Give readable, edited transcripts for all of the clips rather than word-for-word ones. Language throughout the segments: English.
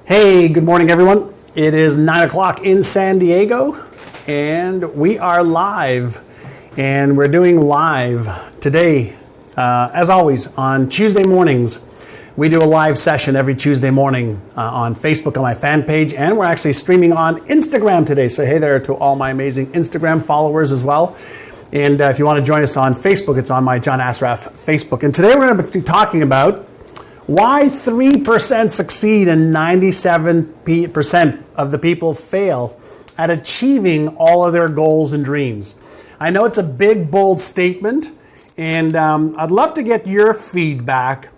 Hey, good morning, everyone. It is 9 o'clock in San Diego, and we are live. And we're doing live today, as always, on Tuesday mornings. We do a live session every Tuesday morning on Facebook on my fan page, and we're actually streaming on Instagram today. So hey there to all my amazing Instagram followers as well. And if you want to join us on Facebook, it's on my John Assaraf Facebook. And today we're going to be talking about why 3% succeed and 97% of the people fail at achieving all of their goals and dreams. I know it's a big, bold statement, and I'd love to get your feedback,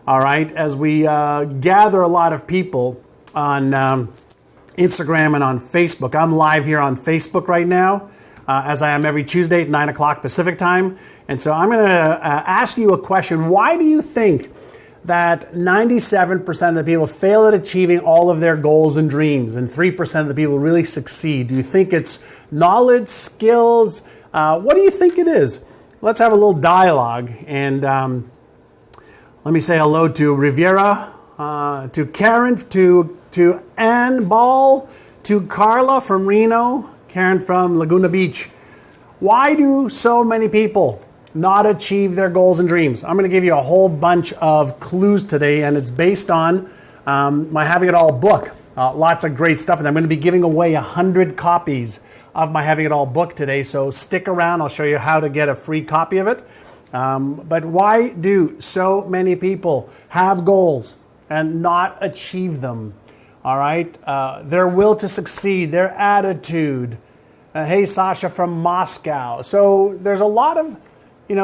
all right, as we gather a lot of people on Instagram and on Facebook. I'm live here on Facebook right now, as I am every Tuesday at 9 o'clock Pacific time. And so I'm going to ask you a question. Why do you think that 97% of the people fail at achieving all of their goals and dreams and 3% of the people really succeed? Do you think it's knowledge, skills? What do you think it is? Let's have a little dialogue. And let me say hello to Riviera, to Karen, to Ann Ball, to Carla from Reno, Karen from Laguna Beach. Why do so many people not achieve their goals and dreams? I'm going to give you a whole bunch of clues today, and it's based on my Having It All book. Lots of great stuff, and I'm going to be giving away 100 copies of my Having It All book today, so stick around. I'll show you how to get a free copy of it. But why do so many people have goals and not achieve them? All right, their will to succeed, their attitude. Hey, Sasha from Moscow. So there's a lot of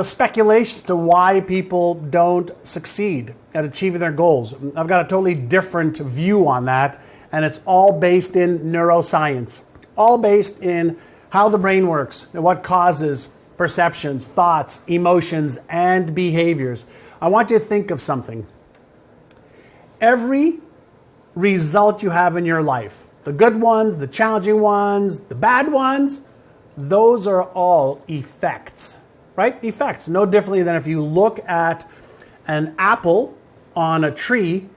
speculations to why people don't succeed at achieving their goals. I've got a totally different view on that, and it's all based in neuroscience, all based in how the brain works and what causes perceptions, thoughts, emotions, and behaviors. I want you to think of something. Every result you have in your life, the good ones, the challenging ones, the bad ones, those are all effects. Right? Effects. No differently than if you look at an apple on a tree,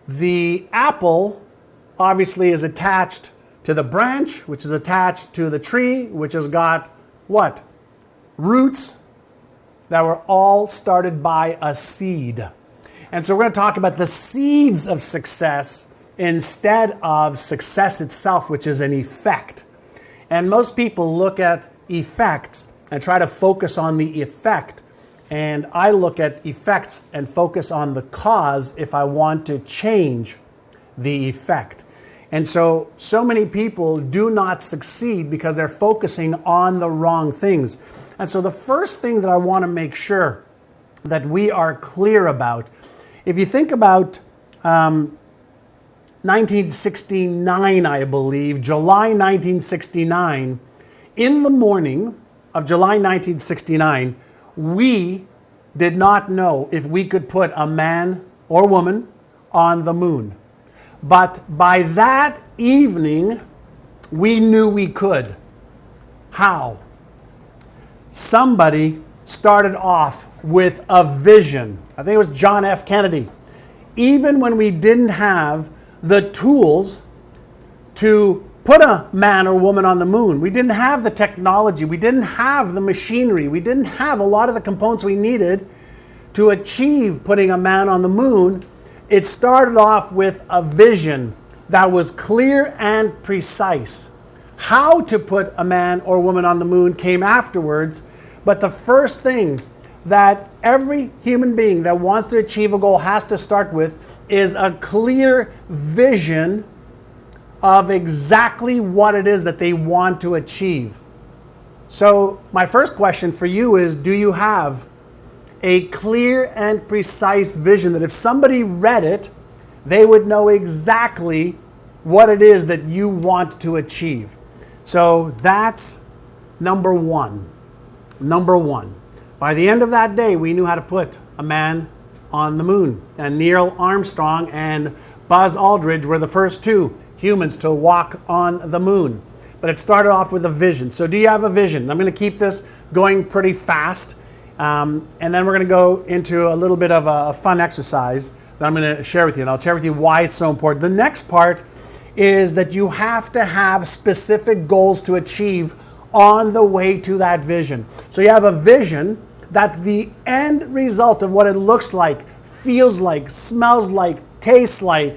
the apple obviously is attached to the branch, which is attached to the tree, which has got what? Roots that were all started by a seed. And so we're going to talk about the seeds of success instead of success itself, which is an effect. And most people look at effects and try to focus on the effect. And I look at effects and focus on the cause if I want to change the effect. And so many people do not succeed because they're focusing on the wrong things. And so the first thing that I want to make sure that we are clear about, if you think about 1969, I believe, July 1969, in the morning of July 1969, we did not know if we could put a man or woman on the moon. But by that evening, we knew we could. How? Somebody started off with a vision. I think it was John F. Kennedy. Even when we didn't have the tools to put a man or woman on the moon, we didn't have the technology, we didn't have the machinery, we didn't have a lot of the components we needed to achieve putting a man on the moon. It started off with a vision that was clear and precise. How to put a man or woman on the moon came afterwards, but the first thing that every human being that wants to achieve a goal has to start with is a clear vision of exactly what it is that they want to achieve. So my first question for you is, do you have a clear and precise vision that if somebody read it, they would know exactly what it is that you want to achieve? So that's number one. Number one. By the end of that day, we knew how to put a man on the moon. And Neil Armstrong and Buzz Aldrin were the first two humans to walk on the moon. But it started off with a vision. So do you have a vision? I'm going to keep this going pretty fast. And then we're going to go into a little bit of a fun exercise. that I'm going to share with you, and I'll share with you why it's so important. The next part is that you have to have specific goals to achieve on the way to that vision. So you have a vision that's the end result of what it looks like, feels like, smells like, tastes like,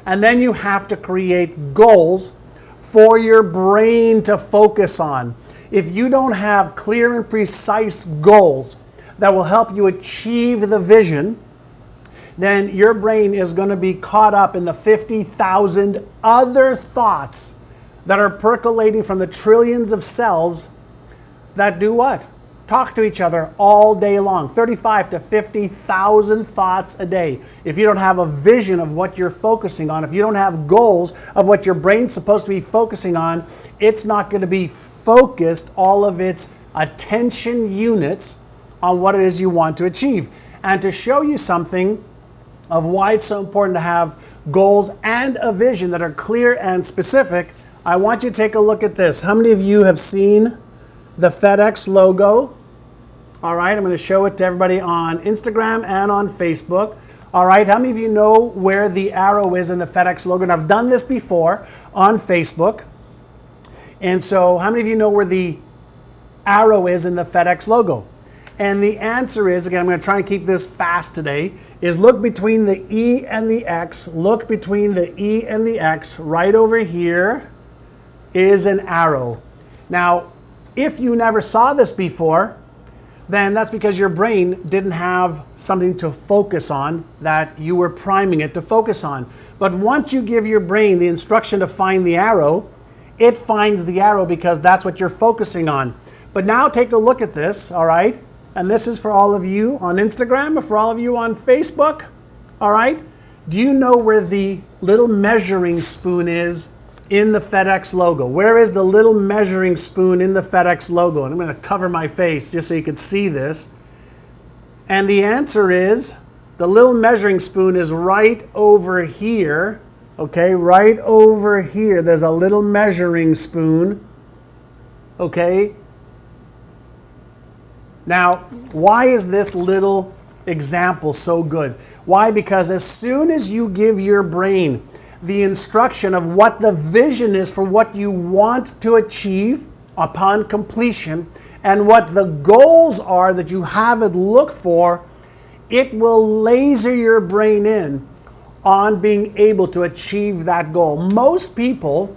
and then you have to create goals for your brain to focus on. If you don't have clear and precise goals that will help you achieve the vision, then your brain is going to be caught up in the 50,000 other thoughts that are percolating from the trillions of cells that do what? Talk to each other all day long. 35 to 50,000 thoughts a day. If you don't have a vision of what you're focusing on, if you don't have goals of what your brain's supposed to be focusing on, it's not going to be focused all of its attention units on what it is you want to achieve. And to show you something of why it's so important to have goals and a vision that are clear and specific, I want you to take a look at this. How many of you have seen the FedEx logo? All right, I'm going to show it to everybody on Instagram and on Facebook. All right, how many of you know where the arrow is in the FedEx logo? And I've done this before on Facebook. And so how many of you know where the arrow is in the FedEx logo? And the answer is, again, I'm going to try and keep this fast today, is look between the E and the X. Look between the E and the X. Right over here is an arrow. Now, if you never saw this before, then that's because your brain didn't have something to focus on that you were priming it to focus on. But once you give your brain the instruction to find the arrow, it finds the arrow because that's what you're focusing on. But now take a look at this, all right? And this is for all of you on Instagram or for all of you on Facebook, all right? Do you know where the little measuring spoon is in the FedEx logo? Where is the little measuring spoon in the FedEx logo? And I'm going to cover my face just so you can see this. And the answer is, the little measuring spoon is right over here, okay? Right over here, there's a little measuring spoon, okay? Now, why is this little example so good? Why? Because as soon as you give your brain the instruction of what the vision is for what you want to achieve upon completion and what the goals are that you have it look for, it will laser your brain in on being able to achieve that goal. Most people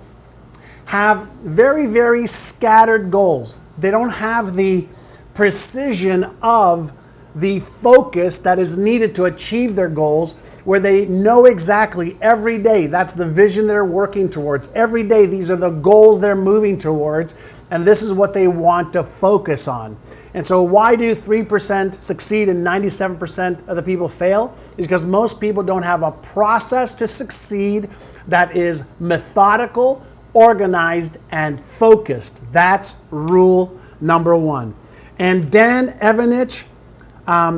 have very, very scattered goals. They don't have the precision of the focus that is needed to achieve their goals, where they know exactly every day that's the vision they're working towards. Every day these are the goals they're moving towards, and this is what they want to focus on. And so why do 3% succeed and 97% of the people fail? Is because most people don't have a process to succeed that is methodical, organized, and focused. That's rule number one. And Dan Evanich,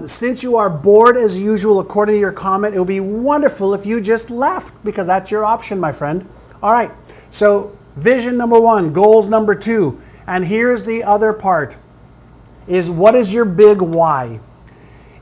since you are bored as usual, according to your comment, it would be wonderful if you just left, because that's your option, my friend. All right, so vision number one, goals number two. And here's the other part, is what is your big why?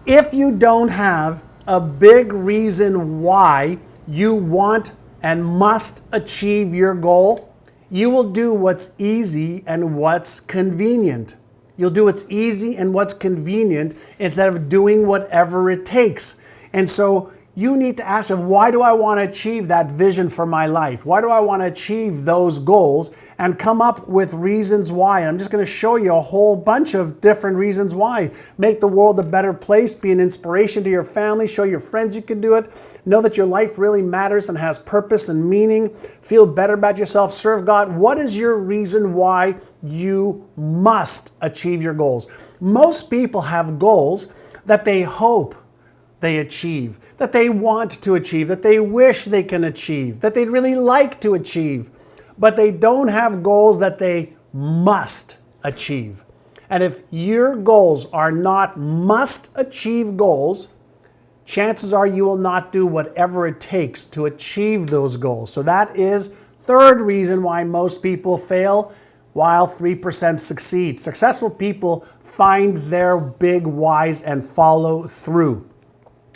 If you don't have a big reason why you want and must achieve your goal, you will do what's easy and what's convenient. You'll do what's easy and what's convenient instead of doing whatever it takes. And so you need to ask yourself, why do I want to achieve that vision for my life? Why do I want to achieve those goals? And come up with reasons why. I'm just going to show you a whole bunch of different reasons why. Make the world a better place, be an inspiration to your family, show your friends you can do it, know that your life really matters and has purpose and meaning, feel better about yourself, serve God. What is your reason why you must achieve your goals? Most people have goals that they hope they achieve, that they want to achieve, that they wish they can achieve, that they'd really like to achieve, but they don't have goals that they must achieve. And if your goals are not must achieve goals, chances are you will not do whatever it takes to achieve those goals. So that is third reason why most people fail while 3% succeed. Successful people find their big whys and follow through.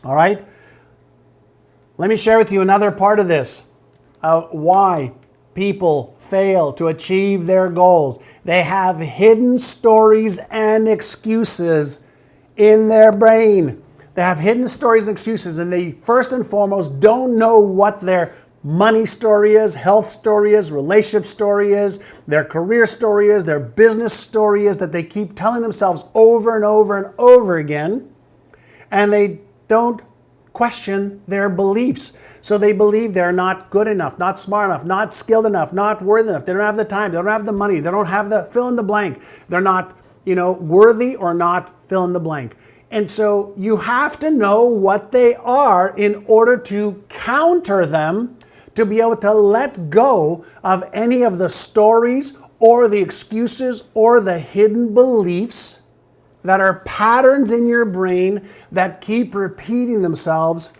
All right? Let me share with you another part of this, why people fail to achieve their goals. They have hidden stories and excuses in their brain. They have hidden stories and excuses, and they first and foremost don't know what their money story is, health story is, relationship story is, their career story is, their business story is, that they keep telling themselves over and over and over again, and they don't question their beliefs. So they believe they're not good enough, not smart enough, not skilled enough, not worthy enough. They don't have the time, they don't have the money, they don't have the fill in the blank. They're not, worthy or not fill in the blank. And so you have to know what they are in order to counter them, to be able to let go of any of the stories or the excuses or the hidden beliefs that are patterns in your brain that keep repeating themselves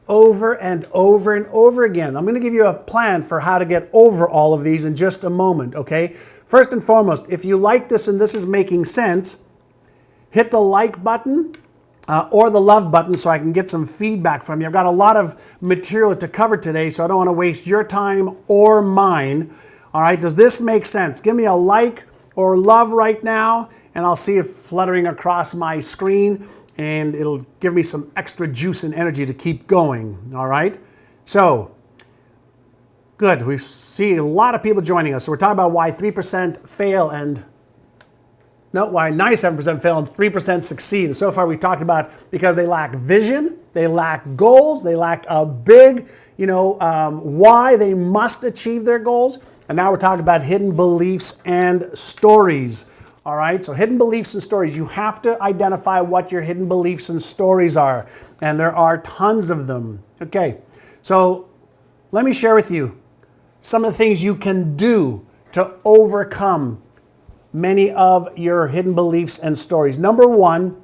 over and over and over again. I'm going to give you a plan for how to get over all of these in just a moment, okay? First and foremost, if you like this and this is making sense, hit the like button or the love button so I can get some feedback from you. I've got a lot of material to cover today, so I don't want to waste your time or mine. All right, does this make sense? Give me a like or love right now, and I'll see it fluttering across my screen, and it'll give me some extra juice and energy to keep going. All right, so good. We see a lot of people joining us. So we're talking about why 3% fail and why 97% fail and 3% succeed. And so far we talked about because they lack vision, they lack goals, they lack a big, why they must achieve their goals. And now we're talking about hidden beliefs and stories. All right, so hidden beliefs and stories. You have to identify what your hidden beliefs and stories are. And there are tons of them. Okay, so let me share with you some of the things you can do to overcome many of your hidden beliefs and stories. Number one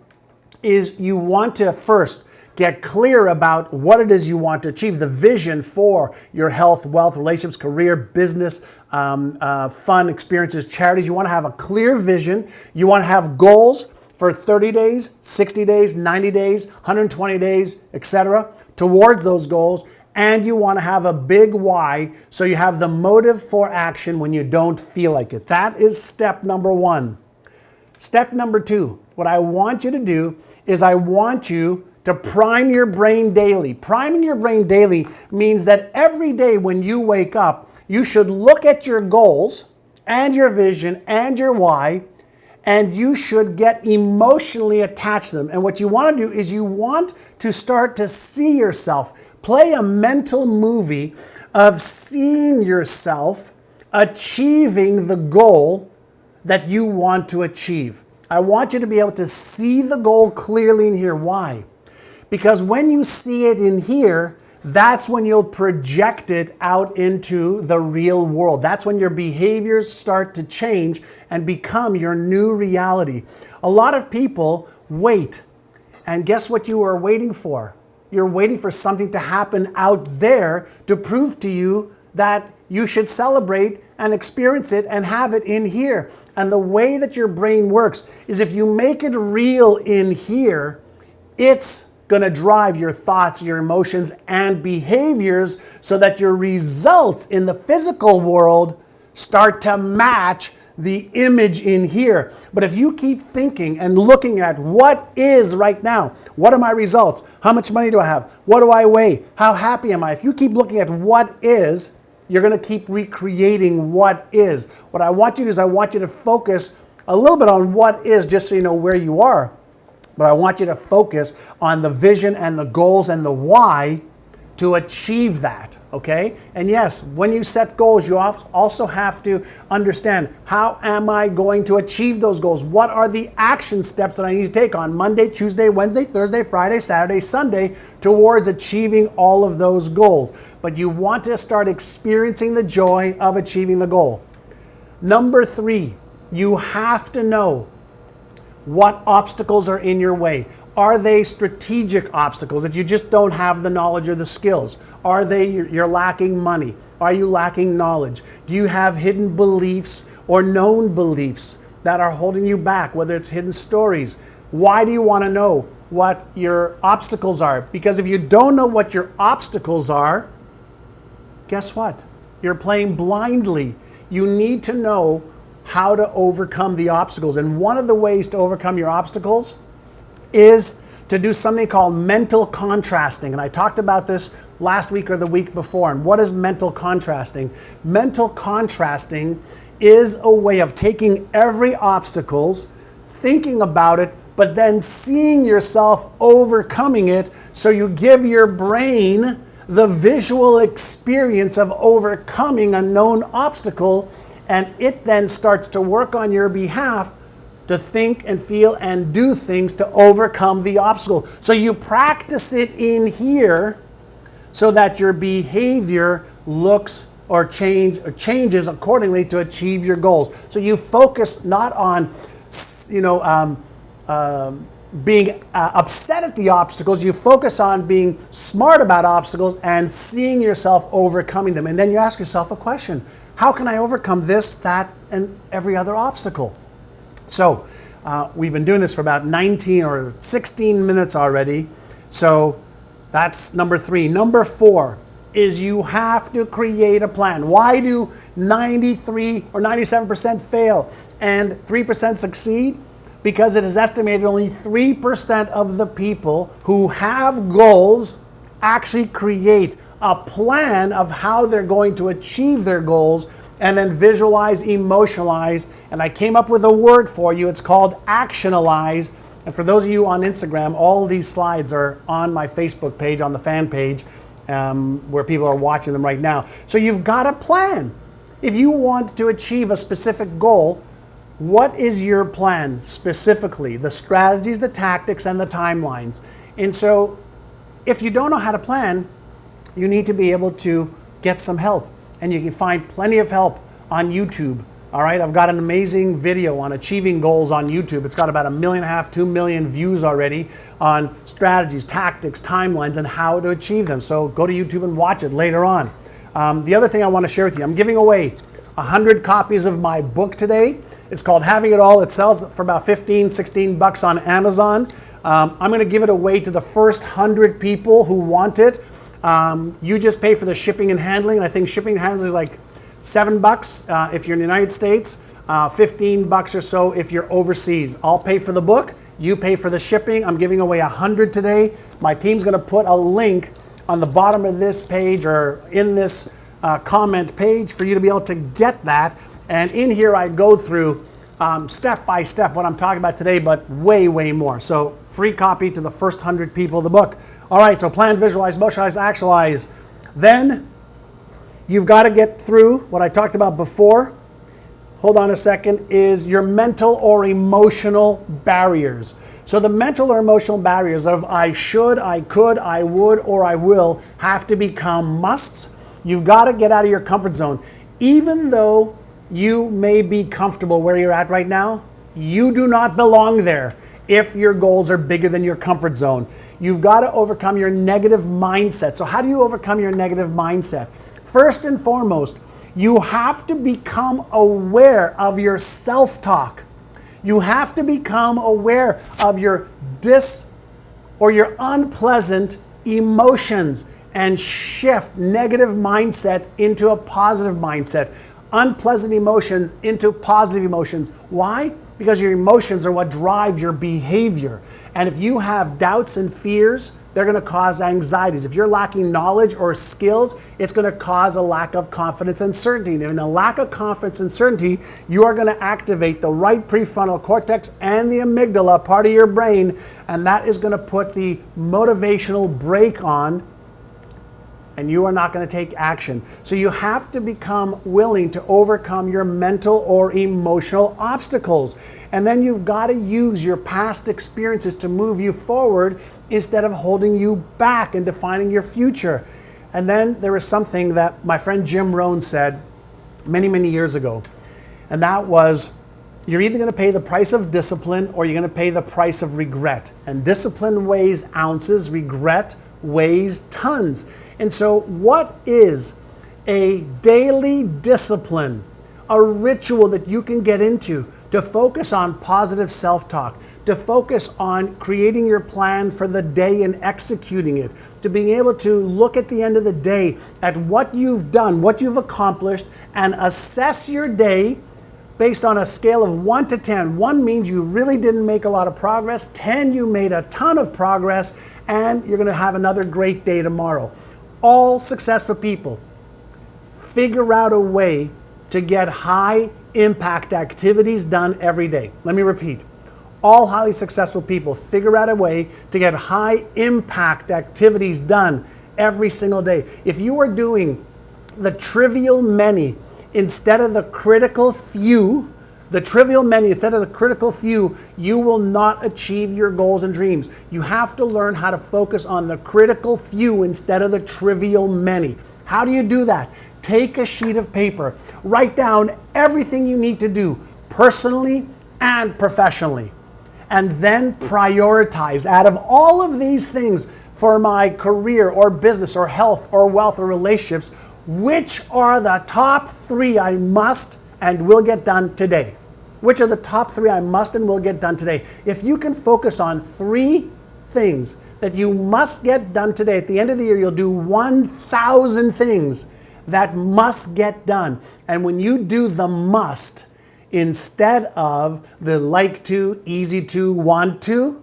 is you want to first get clear about what it is you want to achieve, the vision for your health, wealth, relationships, career, business, fun, experiences, charities. You want to have a clear vision. You want to have goals for 30 days, 60 days, 90 days, 120 days, etc. towards those goals. And you want to have a big why, so you have the motive for action when you don't feel like it. That is step number one. Step number two, what I want you to do is I want you to prime your brain daily. Priming your brain daily means that every day when you wake up, you should look at your goals and your vision and your why, and you should get emotionally attached to them. And what you want to do is you want to start to see yourself. Play a mental movie of seeing yourself achieving the goal that you want to achieve. I want you to be able to see the goal clearly in here. Why? Because when you see it in here, that's when you'll project it out into the real world. That's when your behaviors start to change and become your new reality. A lot of people wait, and guess what you are waiting for? You're waiting for something to happen out there to prove to you that you should celebrate and experience it and have it in here. And the way that your brain works is if you make it real in here, it's going to drive your thoughts, your emotions, and behaviors so that your results in the physical world start to match the image in here. But if you keep thinking and looking at what is right now, what are my results? How much money do I have? What do I weigh? How happy am I? If you keep looking at what is, you're going to keep recreating what is. What I want you to do is I want you to focus a little bit on what is, just so you know where you are. But I want you to focus on the vision and the goals and the why to achieve that, okay? And yes, when you set goals, you also have to understand, how am I going to achieve those goals? What are the action steps that I need to take on Monday, Tuesday, Wednesday, Thursday, Friday, Saturday, Sunday towards achieving all of those goals? But you want to start experiencing the joy of achieving the goal. Number three, you have to know what obstacles are in your way. Are they strategic obstacles that you just don't have the knowledge or the skills? Are they you're lacking money? Are you lacking knowledge? Do you have hidden beliefs or known beliefs that are holding you back, whether it's hidden stories? Why do you want to know what your obstacles are. Because if you don't know what your obstacles are, guess what? You're playing blindly. You need to know how to overcome the obstacles. And one of the ways to overcome your obstacles is to do something called mental contrasting. And I talked about this last week or the week before. And what is mental contrasting? Mental contrasting is a way of taking every obstacle, thinking about it, but then seeing yourself overcoming it, so you give your brain the visual experience of overcoming a known obstacle, and it then starts to work on your behalf to think and feel and do things to overcome the obstacle. So you practice it in here so that your behavior looks or changes accordingly to achieve your goals. So you focus not on, being upset at the obstacles. You focus on being smart about obstacles and seeing yourself overcoming them. And then you ask yourself a question: how can I overcome this, that, and every other obstacle? So we've been doing this for about 19 or 16 minutes already. So that's number 3. Number 4 is you have to create a plan. Why do 93 or 97% fail and 3% succeed? Because it is estimated only 3% of the people who have goals actually create a plan of how they're going to achieve their goals, and then visualize, emotionalize. And I came up with a word for you. It's called actionalize. And for those of you on Instagram, all these slides are on my Facebook page, on the fan page, where people are watching them right now. So you've got a plan. If you want to achieve a specific goal, what is your plan specifically? The strategies, the tactics, and the timelines. And so if you don't know how to plan, you need to be able to get some help. And you can find plenty of help on YouTube. All right, I've got an amazing video on achieving goals on YouTube. It's got about 1.5 million, 2 million views already on strategies, tactics, timelines, and how to achieve them. So go to YouTube and watch it later on. The other thing I want to share with you, I'm giving away 100 copies of my book today. It's called Having It All. It sells for about 15, 16 bucks on Amazon. I'm going to give it away to the first 100 people who want it. You just pay for the shipping and handling. I think shipping and handling is like $7 if you're in the United States, 15 bucks or so if you're overseas. I'll pay for the book. You pay for the shipping. I'm giving away 100 today. My team's going to put a link on the bottom of this page or in this comment page for you to be able to get that. And in here I go through step by step what I'm talking about today, but way, way more. So free copy to the first 100 people of the book. All right, so plan, visualize, motionize, actualize. Then you've got to get through what I talked about before. Hold on a second, is your mental or emotional barriers. So the mental or emotional barriers of I should, I could, I would, or I will have to become musts. You've got to get out of your comfort zone. Even though you may be comfortable where you're at right now, you do not belong there if your goals are bigger than your comfort zone. You've got to overcome your negative mindset. So how do you overcome your negative mindset? First and foremost, you have to become aware of your self-talk. You have to become aware of your your unpleasant emotions and shift negative mindset into a positive mindset. Unpleasant emotions into positive emotions. Why? Because your emotions are what drive your behavior. And if you have doubts and fears, they're going to cause anxieties. If you're lacking knowledge or skills, it's going to cause a lack of confidence and certainty. And in a lack of confidence and certainty, you are going to activate the right prefrontal cortex and the amygdala, part of your brain, and that is going to put the motivational brake on, and you are not going to take action. So you have to become willing to overcome your mental or emotional obstacles. And then you've got to use your past experiences to move you forward instead of holding you back and defining your future. And then there is something that my friend Jim Rohn said many, many years ago. And that was, you're either going to pay the price of discipline or you're going to pay the price of regret. And discipline weighs ounces, regret weighs tons. And so what is a daily discipline, a ritual that you can get into to focus on positive self-talk, to focus on creating your plan for the day and executing it, to being able to look at the end of the day at what you've done, what you've accomplished, and assess your day based on a scale of 1 to 10. 1 means you really didn't make a lot of progress. 10, you made a ton of progress, and you're going to have another great day tomorrow. All successful people figure out a way to get high impact activities done every day. Let me repeat. All highly successful people figure out a way to get high impact activities done every single day. If you are doing the trivial many instead of the critical few, you will not achieve your goals and dreams. You have to learn how to focus on the critical few instead of the trivial many. How do you do that? Take a sheet of paper, write down everything you need to do personally and professionally, and then prioritize. Out of all of these things for my career or business or health or wealth or relationships, which are the top 3 I must and will get done today? Which are the top 3 I must and will get done today? If you can focus on 3 things that you must get done today, at the end of the year, you'll do 1,000 things that must get done. And when you do the must instead of the like to, easy to, want to,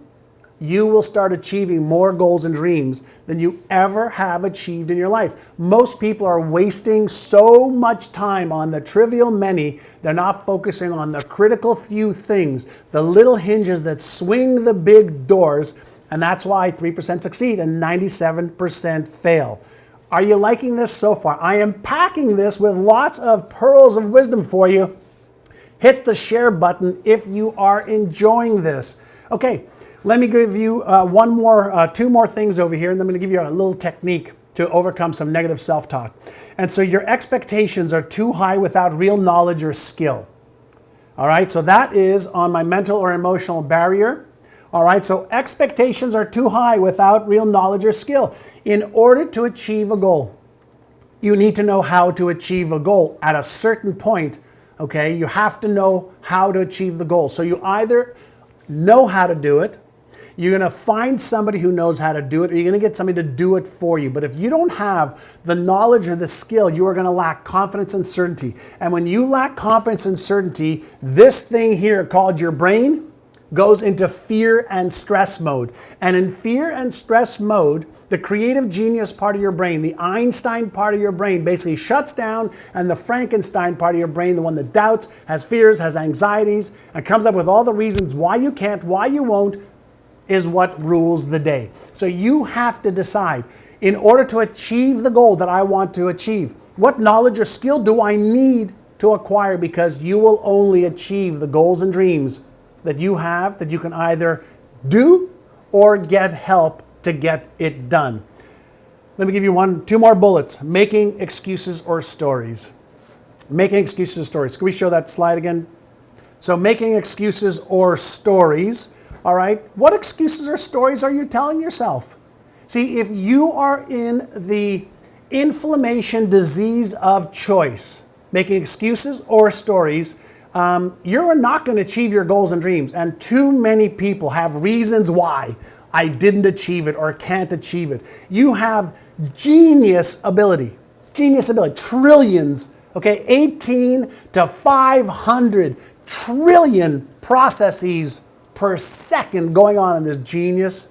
you will start achieving more goals and dreams than you ever have achieved in your life. Most people are wasting so much time on the trivial many, they're not focusing on the critical few things, the little hinges that swing the big doors, and that's why 3% succeed and 97% fail. Are you liking this so far? I am packing this with lots of pearls of wisdom for you. Hit the share button if you are enjoying this. Okay, let me give you two more things over here, and then I'm going to give you a little technique to overcome some negative self-talk. And so your expectations are too high without real knowledge or skill. All right, so that is on my mental or emotional barrier. All right, so expectations are too high without real knowledge or skill. In order to achieve a goal, you need to know how to achieve a goal at a certain point. Okay, you have to know how to achieve the goal. So you either know how to do it, you're going to find somebody who knows how to do it, or you're going to get somebody to do it for you. But if you don't have the knowledge or the skill, you are going to lack confidence and certainty. And when you lack confidence and certainty, this thing here called your brain goes into fear and stress mode. And in fear and stress mode, the creative genius part of your brain, the Einstein part of your brain basically shuts down, and the Frankenstein part of your brain, the one that doubts, has fears, has anxieties, and comes up with all the reasons why you can't, why you won't, is what rules the day. So you have to decide, in order to achieve the goal that I want to achieve, what knowledge or skill do I need to acquire? Because you will only achieve the goals and dreams that you have, that you can either do or get help to get it done. Let me give you two more bullets. Making excuses or stories. Making excuses or stories. Can we show that slide again? So making excuses or stories. All right, what excuses or stories are you telling yourself? See, if you are in the inflammation disease of choice, making excuses or stories, you're not going to achieve your goals and dreams. And too many people have reasons why I didn't achieve it or can't achieve it. You have genius ability, trillions, okay, 18 to 500 trillion processes per second going on in this genius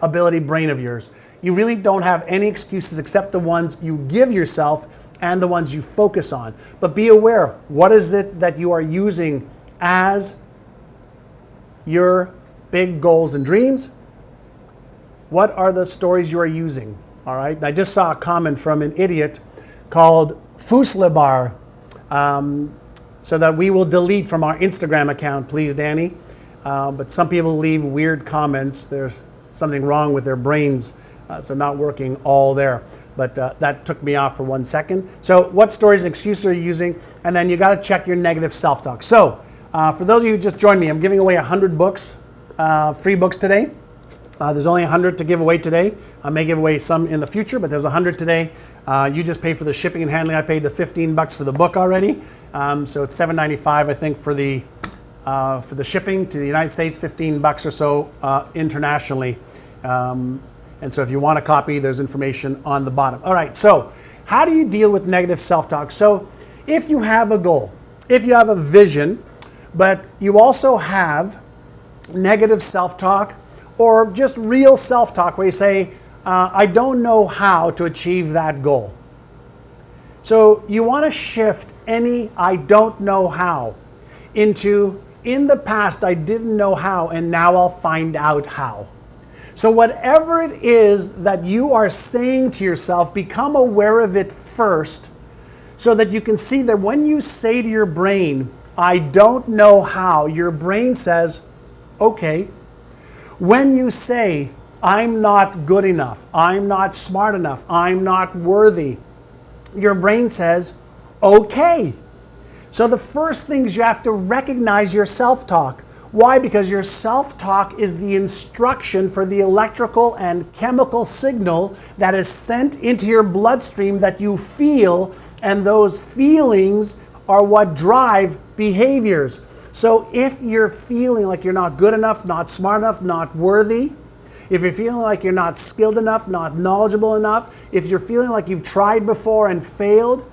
ability brain of yours. You really don't have any excuses except the ones you give yourself and the ones you focus on. But be aware, what is it that you are using as your big goals and dreams? What are the stories you are using? All right, and I just saw a comment from an idiot called Fuslebar, so that we will delete from our Instagram account, please, Danny. But some people leave weird comments. There's something wrong with their brains, so not working all there. But that took me off for 1 second. So what stories and excuses are you using? And then you got to check your negative self-talk. So for those of you who just joined me, I'm giving away 100 books, free books today. There's only 100 to give away today. I may give away some in the future, but there's 100 today. You just pay for the shipping and handling. I paid the $15 for the book already. So it's $7.95, I think, for the for the shipping to the United States, $15 or so internationally. And so if you want a copy, there's information on the bottom. All right, so how do you deal with negative self-talk? So if you have a goal, if you have a vision, but you also have negative self-talk or just real self-talk where you say, I don't know how to achieve that goal. So you want to shift any I don't know how into in the past I didn't know how and now I'll find out how. So whatever it is that you are saying to yourself, become aware of it first so that you can see that when you say to your brain, I don't know how, your brain says, okay. When you say, I'm not good enough, I'm not smart enough, I'm not worthy, your brain says, okay. So the first thing is you have to recognize your self-talk. Why? Because your self-talk is the instruction for the electrical and chemical signal that is sent into your bloodstream that you feel, and those feelings are what drive behaviors. So if you're feeling like you're not good enough, not smart enough, not worthy, if you're feeling like you're not skilled enough, not knowledgeable enough, if you're feeling like you've tried before and failed,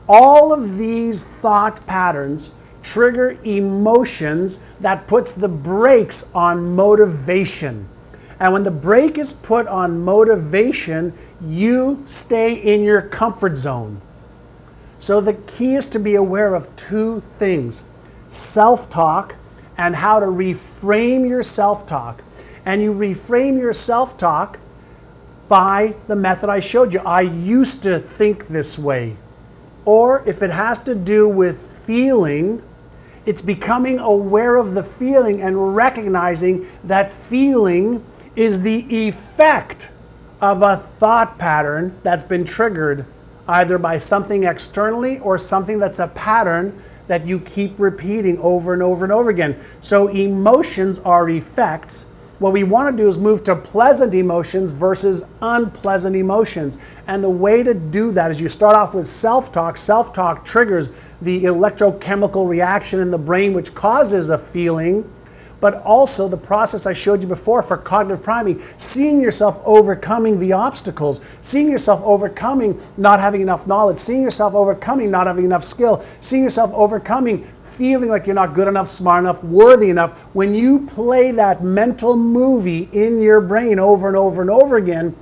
all of these thought patterns trigger emotions that puts the brakes on motivation. And when the brake is put on motivation, you stay in your comfort zone. So the key is to be aware of two things: self-talk and how to reframe your self-talk. And you reframe your self-talk by the method I showed you. I used to think this way. Or if it has to do with feeling, it's becoming aware of the feeling and recognizing that feeling is the effect of a thought pattern that's been triggered either by something externally or something that's a pattern that you keep repeating over and over and over again. So emotions are effects. What we want to do is move to pleasant emotions versus unpleasant emotions. And the way to do that is you start off with self-talk. Self-talk triggers the electrochemical reaction in the brain which causes a feeling, but also the process I showed you before for cognitive priming, seeing yourself overcoming the obstacles, seeing yourself overcoming not having enough knowledge, seeing yourself overcoming not having enough skill, seeing yourself overcoming feeling like you're not good enough, smart enough, worthy enough. When you play that mental movie in your brain over and over and over again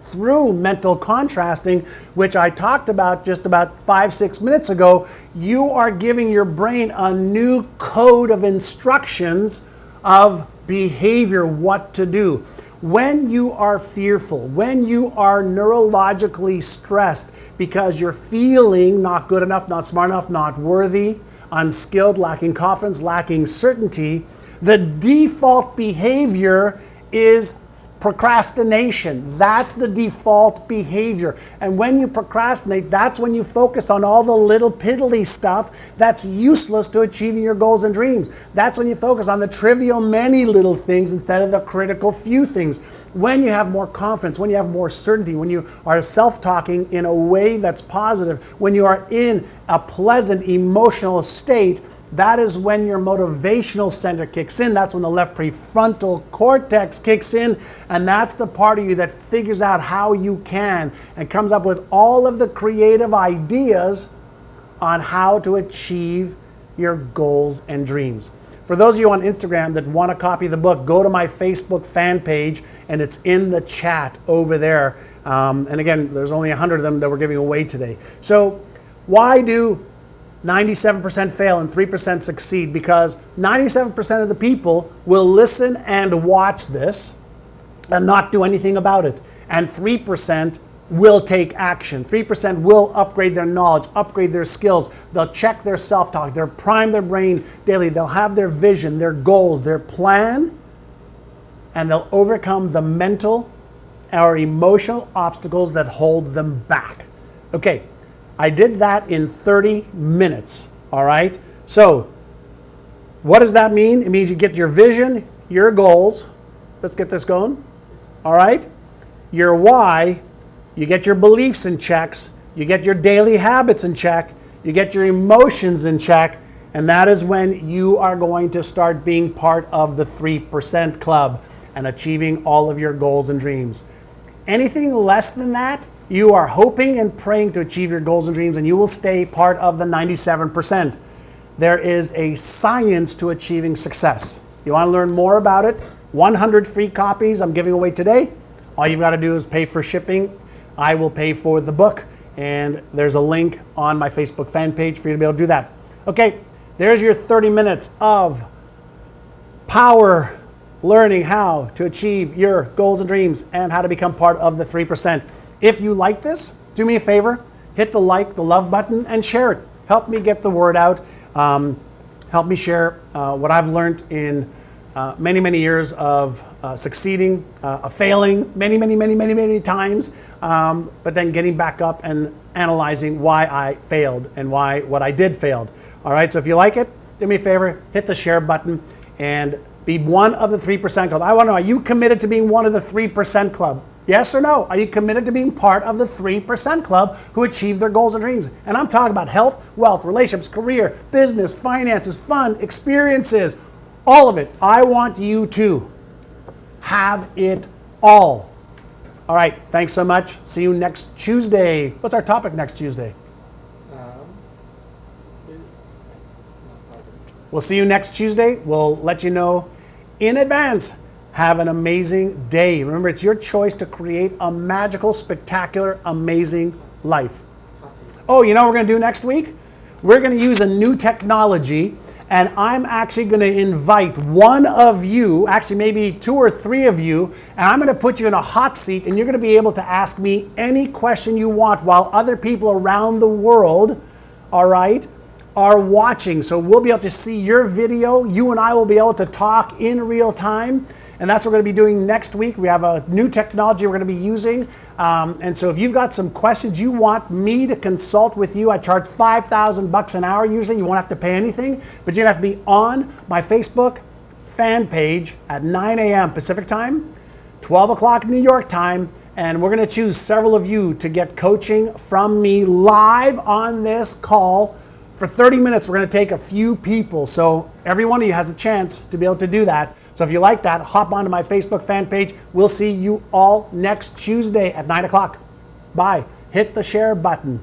through mental contrasting, which I talked about just about 5-6 minutes ago, you are giving your brain a new code of instructions of behavior, what to do. When you are fearful, when you are neurologically stressed because you're feeling not good enough, not smart enough, not worthy, unskilled, lacking confidence, lacking certainty, the default behavior is procrastination. That's the default behavior. And when you procrastinate, that's when you focus on all the little piddly stuff that's useless to achieving your goals and dreams. That's when you focus on the trivial many little things instead of the critical few things. When you have more confidence, when you have more certainty, when you are self-talking in a way that's positive, when you are in a pleasant emotional state, that is when your motivational center kicks in. That's when the left prefrontal cortex kicks in, and that's the part of you that figures out how you can and comes up with all of the creative ideas on how to achieve your goals and dreams. For those of you on Instagram that want to copy the book, go to my Facebook fan page, and it's in the chat over there. And again, there's only 100 of them that we're giving away today. So why do 97% fail and 3% succeed? Because 97% of the people will listen and watch this and not do anything about it. And 3% will take action. 3% will upgrade their knowledge, upgrade their skills. They'll check their self-talk. They'll prime their brain daily. They'll have their vision, their goals, their plan, and they'll overcome the mental or emotional obstacles that hold them back. Okay, I did that in 30 minutes, all right? So what does that mean? It means you get your vision, your goals. Let's get this going, all right? Your why. You get your beliefs in checks, you get your daily habits in check, you get your emotions in check, And that is when you are going to start being part of the 3% club and achieving all of your goals and dreams. Anything less than that, you are hoping and praying to achieve your goals and dreams, and you will stay part of the 97%. There is a science to achieving success. You want to learn more about it? 100 free copies I'm giving away today. All you've got to do is pay for shipping. I will pay for the book, and there's a link on my Facebook fan page for you to be able to do that. Okay, there's your 30 minutes of power learning how to achieve your goals and dreams and how to become part of the 3%. If you like this, do me a favor, hit the like, the love button, and share it. Help me get the word out. Help me share what I've learned in many, many years of succeeding, failing many times, but then getting back up and analyzing why I failed and why what I did failed. All right, so if you like it, do me a favor, hit the share button and be one of the 3% club. I want to know, are you committed to being one of the 3% club? Yes or no? Are you committed to being part of the 3% club who achieve their goals and dreams? And I'm talking about health, wealth, relationships, career, business, finances, fun, experiences, all of it. I want you to have it all. All right, thanks so much. See you next Tuesday. What's our topic next Tuesday? We'll see you next Tuesday. We'll let you know in advance. Have an amazing day. Remember, it's your choice to create a magical, spectacular, amazing life. Oh, you know what we're going to do next week? We're going to use a new technology, and I'm actually going to invite one of you, actually maybe 2 or 3 of you, and I'm going to put you in a hot seat, and you're going to be able to ask me any question you want while other people around the world, all right, are watching. So we'll be able to see your video. You and I will be able to talk in real time. And that's what we're going to be doing next week. We have a new technology we're going to be using. And so if you've got some questions you want me to consult with you, I charge $5,000 an hour usually. You won't have to pay anything, but you're going to have to be on my Facebook fan page at 9 a.m. Pacific time, 12 o'clock New York time. And we're going to choose several of you to get coaching from me live on this call. For 30 minutes, we're going to take a few people. So every one of you has a chance to be able to do that. So if you like that, hop onto my Facebook fan page. We'll see you all next Tuesday at 9 o'clock. Bye. Hit the share button.